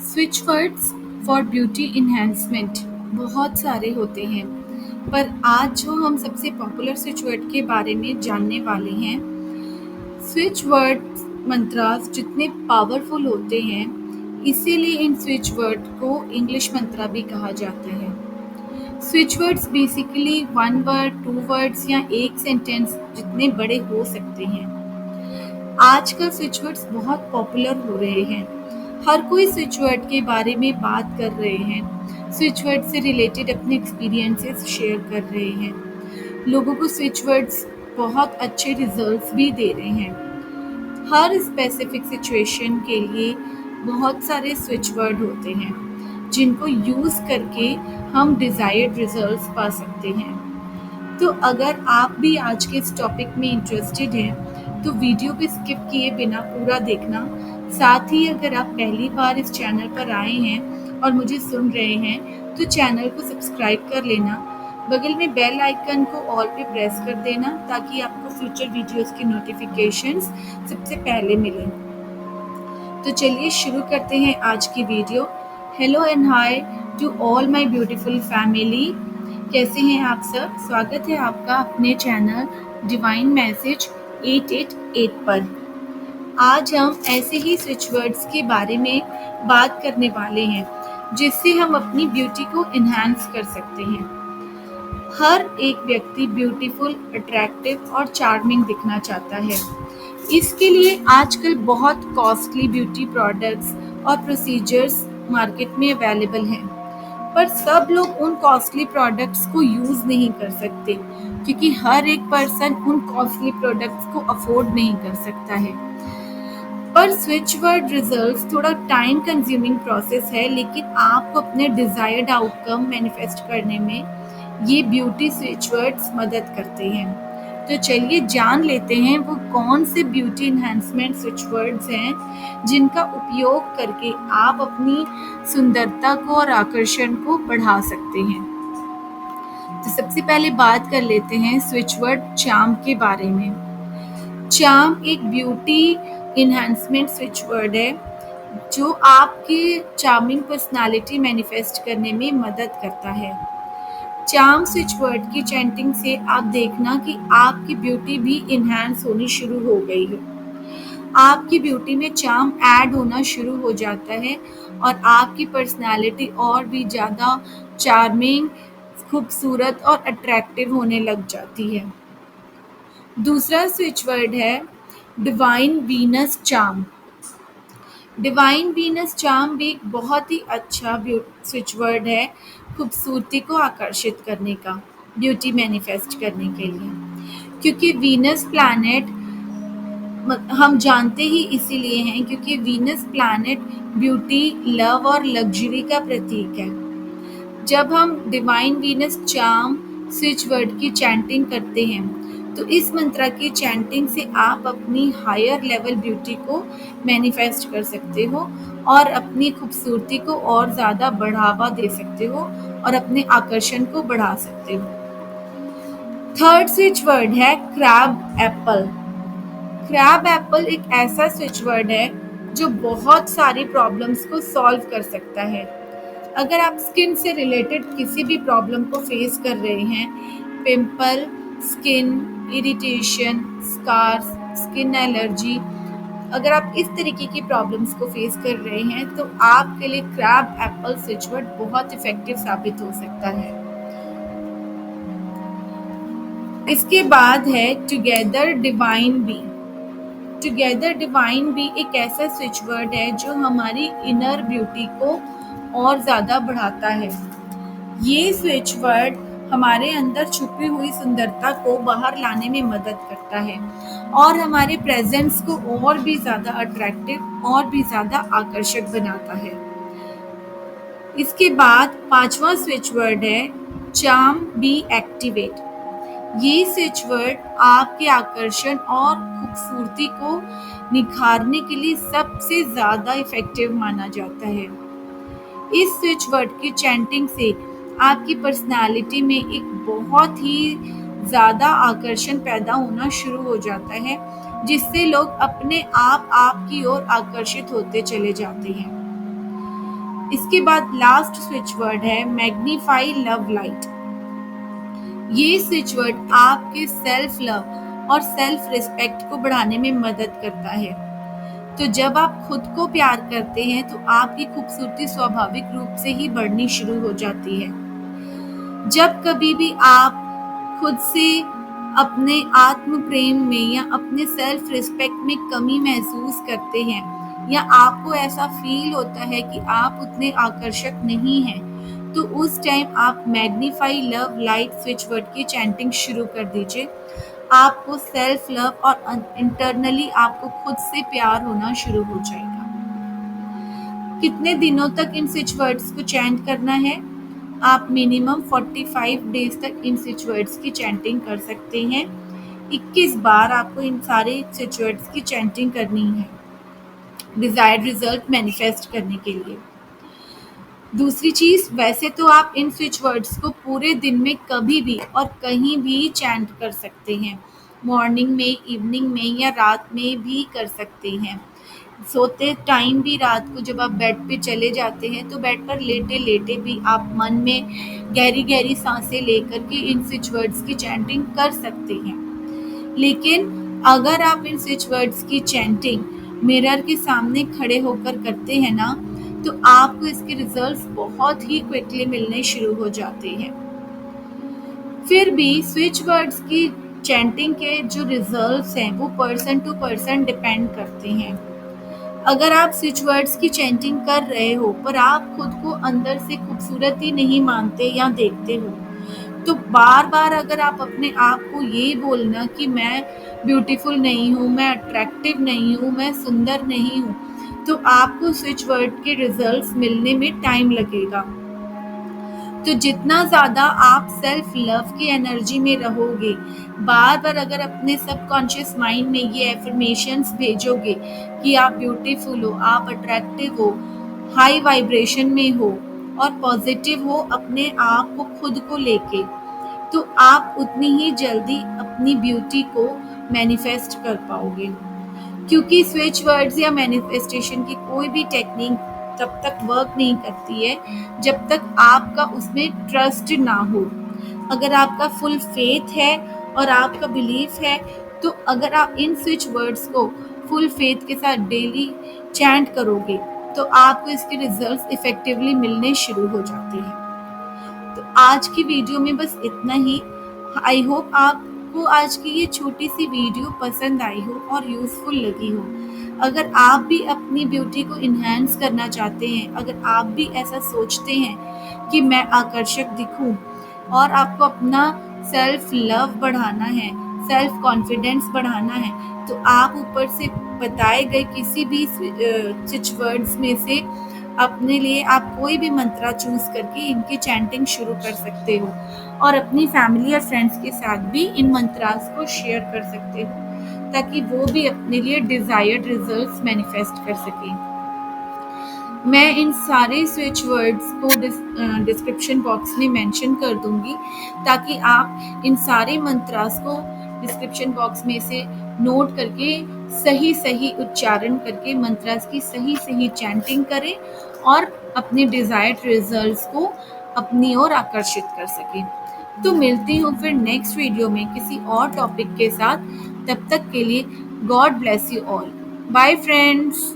Switch words for beauty enhancement बहुत सारे होते हैं, पर आज जो हम सबसे पॉपुलर स्विच वर्ड के बारे में जानने वाले हैं, स्विच वर्ड मंत्रास जितने पावरफुल होते हैं, इसीलिए इन स्विच वर्ड को इंग्लिश मंत्रा भी कहा जाता है। Switch words basically one word, two words या एक सेंटेंस जितने बड़े हो सकते हैं। आजकल स्विच वर्ड्स बहुत पॉपुलर हो रहे हैं। हर कोई स्विच वर्ड के बारे में बात कर रहे हैं, स्विच वर्ड से रिलेटेड अपने एक्सपीरियंसेस शेयर कर रहे हैं। लोगों को स्विच वर्ड्स बहुत अच्छे रिजल्ट्स भी दे रहे हैं। हर स्पेसिफिक सिचुएशन के लिए बहुत सारे स्विच वर्ड होते हैं जिनको यूज़ करके हम डिज़ायर्ड रिजल्ट्स पा सकते हैं। तो अगर आप भी आज के इस टॉपिक में इंटरेस्टेड हैं तो वीडियो को स्किप किए बिना पूरा देखना। साथ ही अगर आप पहली बार इस चैनल पर आए हैं और मुझे सुन रहे हैं तो चैनल को सब्सक्राइब कर लेना। बगल में बेल आइकन को ऑल पे प्रेस कर देना ताकि आपको फ्यूचर वीडियोस की नोटिफिकेशंस सबसे पहले मिलें। तो चलिए शुरू करते हैं आज की video. Hello and hi to all my beautiful family. कैसे हैं आप सब? स्वागत है आपका अपने चैनल डिवाइन मैसेज 888 पर। आज हम ऐसे ही स्विच वर्ड्स के बारे में बात करने वाले हैं जिससे हम अपनी ब्यूटी को इन्हांस कर सकते हैं। हर एक व्यक्ति ब्यूटीफुल, अट्रैक्टिव और चार्मिंग दिखना चाहता है। इसके लिए आजकल बहुत कॉस्टली ब्यूटी प्रोडक्ट्स और प्रोसीजर्स मार्केट में अवेलेबल हैं, पर सब लोग उन कॉस्टली प्रोडक्ट्स को यूज़ नहीं कर सकते क्योंकि हर एक पर्सन उन कॉस्टली प्रोडक्ट्स को अफोर्ड नहीं कर सकता है। पर स्विच वर्ड रिजल्ट्स थोड़ा टाइम कंज्यूमिंग प्रोसेस है, लेकिन आपको अपने डिजायर्ड आउटकम मैनिफेस्ट करने में ये ब्यूटी स्विच वर्ड्स मदद करते हैं। तो चलिए जान लेते हैं वो कौन से ब्यूटी इन्हांसमेंट स्विच वर्ड्स हैं जिनका उपयोग करके आप अपनी सुंदरता को और आकर्षण को बढ़ा सकते हैं। तो सबसे पहले बात कर लेते हैं स्विच वर्ड चार्म के बारे में। चार्म एक ब्यूटी इन्हांसमेंट स्विच वर्ड है जो आपकी चार्मिंग पर्सनालिटी मैनिफेस्ट करने में मदद करता है। चार्म स्विच वर्ड की चैंटिंग से आप देखना कि आपकी ब्यूटी भी इन्हांस होनी शुरू हो गई है। आपकी ब्यूटी में चार्म ऐड होना शुरू हो जाता है और आपकी पर्सनालिटी और भी ज़्यादा चार्मिंग, खूबसूरत और अट्रैक्टिव होने लग जाती है। दूसरा स्विच वर्ड है divine Venus charm. Divine Venus charm भी एक बहुत ही अच्छा स्विच वर्ड है खूबसूरती को आकर्षित करने का, ब्यूटी मैनिफेस्ट करने के लिए। क्योंकि वीनस प्लैनेट हम जानते ही इसीलिए हैं क्योंकि वीनस प्लैनेट ब्यूटी, लव और लग्जरी का प्रतीक है। जब हम divine Venus charm switch word की चैंटिंग करते हैं तो इस मंत्र की चैंटिंग से आप अपनी हायर लेवल ब्यूटी को मैनिफेस्ट कर सकते हो और अपनी खूबसूरती को और ज़्यादा बढ़ावा दे सकते हो और अपने आकर्षण को बढ़ा सकते हो। थर्ड स्विच वर्ड है क्रैब एप्पल। क्रैब एप्पल एक ऐसा स्विच वर्ड है जो बहुत सारी प्रॉब्लम्स को सॉल्व कर सकता है। अगर आप स्किन से रिलेटेड किसी भी प्रॉब्लम को फेस कर रहे हैं, pimple, skin irritation, scars, skin allergy, अगर आप इस तरीके की प्रॉब्लम्स को फेस कर रहे हैं तो आपके लिए क्रैब एप्पल स्विच वर्ड बहुत इफेक्टिव साबित हो सकता है। इसके बाद है together divine be. Together divine be एक ऐसा स्विच वर्ड है जो हमारी इनर ब्यूटी को और ज़्यादा बढ़ाता है। ये स्विच वर्ड हमारे अंदर छुपी हुई सुंदरता को बाहर लाने में मदद करता है और हमारे प्रेजेंस को और भी ज़्यादा अट्रैक्टिव और भी ज़्यादा आकर्षक बनाता है। इसके बाद पांचवा स्विच वर्ड है चार्म बी एक्टिवेट। ये स्विच वर्ड आपके आकर्षण और खूबसूरती को निखारने के लिए सबसे ज़्यादा इफेक्टिव माना जाता है। इस स्विच वर्ड की चैंटिंग से आपकी पर्सनालिटी में एक बहुत ही ज़्यादा आकर्षण पैदा होना शुरू हो जाता है जिससे लोग अपने आप आपकी ओर आकर्षित होते चले जाते हैं। इसके बाद लास्ट स्विच वर्ड है मैग्नीफाई लव लाइट। ये स्विच वर्ड आपके सेल्फ लव और सेल्फ रिस्पेक्ट को बढ़ाने में मदद करता है। तो जब आप खुद को प्यार करते हैं तो आपकी खूबसूरती स्वाभाविक रूप से ही बढ़नी शुरू हो जाती है। जब कभी भी आप खुद से अपने आत्म प्रेम में या अपने सेल्फ रिस्पेक्ट में कमी महसूस करते हैं या आपको ऐसा फील होता है कि आप उतने आकर्षक नहीं हैं, तो उस टाइम आप magnify love light switch word की चैंटिंग शुरू कर दीजिए। आपको सेल्फ लव और इंटरनली आपको खुद से प्यार होना शुरू हो जाएगा। कितने दिनों तक इन स्विच वर्ड्स को चैंट करना है? आप मिनिमम 45 डेज तक इन स्विच वर्ड्स की चैंटिंग कर सकते हैं। 21 बार आपको इन सारे स्विच वर्ड्स की चैंटिंग करनी है डिजायर्ड रिजल्ट मैनिफेस्ट करने के लिए। दूसरी चीज, वैसे तो आप इन स्विच वर्ड्स को पूरे दिन में कभी भी और कहीं भी चैंट कर सकते हैं। मॉर्निंग में, इवनिंग में या रात में भी कर सकते हैं। सोते टाइम भी रात को जब आप बेड पे चले जाते हैं तो बेड पर लेटे लेटे भी आप मन में गहरी गहरी सांसें लेकर के इन स्विच वर्ड्स की चैंटिंग कर सकते हैं। लेकिन अगर आप इन स्विच वर्ड्स की चैंटिंग मिरर के सामने खड़े होकर करते हैं ना, तो आपको इसके रिजल्ट्स बहुत ही क्विकली मिलने शुरू हो जाते हैं। फिर भी स्विच वर्ड्स की चैंटिंग के जो रिजल्ट्स हैं वो पर्सन टू पर्सन डिपेंड करते हैं। अगर आप स्विच वर्ड्स की चैंटिंग कर रहे हो पर आप खुद को अंदर से खूबसूरत ही नहीं मानते या देखते हो, तो बार बार अगर आप अपने आप को ये बोलना कि मैं ब्यूटीफुल नहीं हूँ, मैं अट्रैक्टिव नहीं हूँ, मैं सुंदर नहीं हूँ, तो आपको स्विच वर्ड के रिजल्ट्स मिलने में टाइम लगेगा। तो जितना ज़्यादा आप सेल्फ लव की एनर्जी में रहोगे, बार बार अगर अपने सबकॉन्शियस माइंड में ये एफर्मेशंस भेजोगे कि आप ब्यूटीफुल हो, आप अट्रैक्टिव हो, हाई वाइब्रेशन में हो और पॉजिटिव हो अपने आप को खुद को लेके, तो आप उतनी ही जल्दी अपनी ब्यूटी को मैनिफेस्ट कर पाओगे। क्योंकि स्विच वर्ड्स या मैनिफेस्टेशन की कोई भी टेक्निक तब तक वर्क नहीं करती है जब तक आपका उसमें ट्रस्ट ना हो। अगर आपका फुल फेथ है और आपका बिलीफ है, तो अगर आप इन स्विच वर्ड्स को फुल फेथ के साथ डेली चैंट करोगे तो आपको इसके रिजल्ट्स इफेक्टिवली मिलने शुरू हो जाते हैं। तो आज की वीडियो में बस इतना ही। आई होप आपको आज की ये छोटी सी वीडियो पसंद आई हो और यूजफुल लगी हो। अगर आप भी अपनी ब्यूटी को इन्हेंस करना चाहते हैं, अगर आप भी ऐसा सोचते हैं कि मैं आकर्षक दिखूं और आपको अपना सेल्फ लव बढ़ाना है, सेल्फ कॉन्फिडेंस बढ़ाना है, तो आप ऊपर से बताए गए किसी भी स्विच वर्ड्स में से अपने लिए आप कोई भी मंत्रा चूज करके इनकी चैंटिंग शुरू कर सकते हो और अपनी फैमिली और फ्रेंड्स के साथ भी इन मंत्रास को शेयर कर सकते हो ताकि वो भी अपने लिए डिजायर्ड रिजल्ट्स मैनिफेस्ट कर सकें। मैं इन सारे स्विच वर्ड्स को डिस्क्रिप्शन बॉक्स में मेंशन कर दूंगी ताकि आप इन सारे मंत्रास को डिस्क्रिप्शन बॉक्स में से नोट करके सही सही उच्चारण करके मंत्रास की सही सही चैंटिंग करें और अपने डिजायर्ड रिजल्ट्स को अपनी ओर आकर्षित कर सकें। तो मिलती हूँ फिर नेक्स्ट वीडियो में किसी और टॉपिक के साथ। तब तक के लिए God bless you all. Bye friends.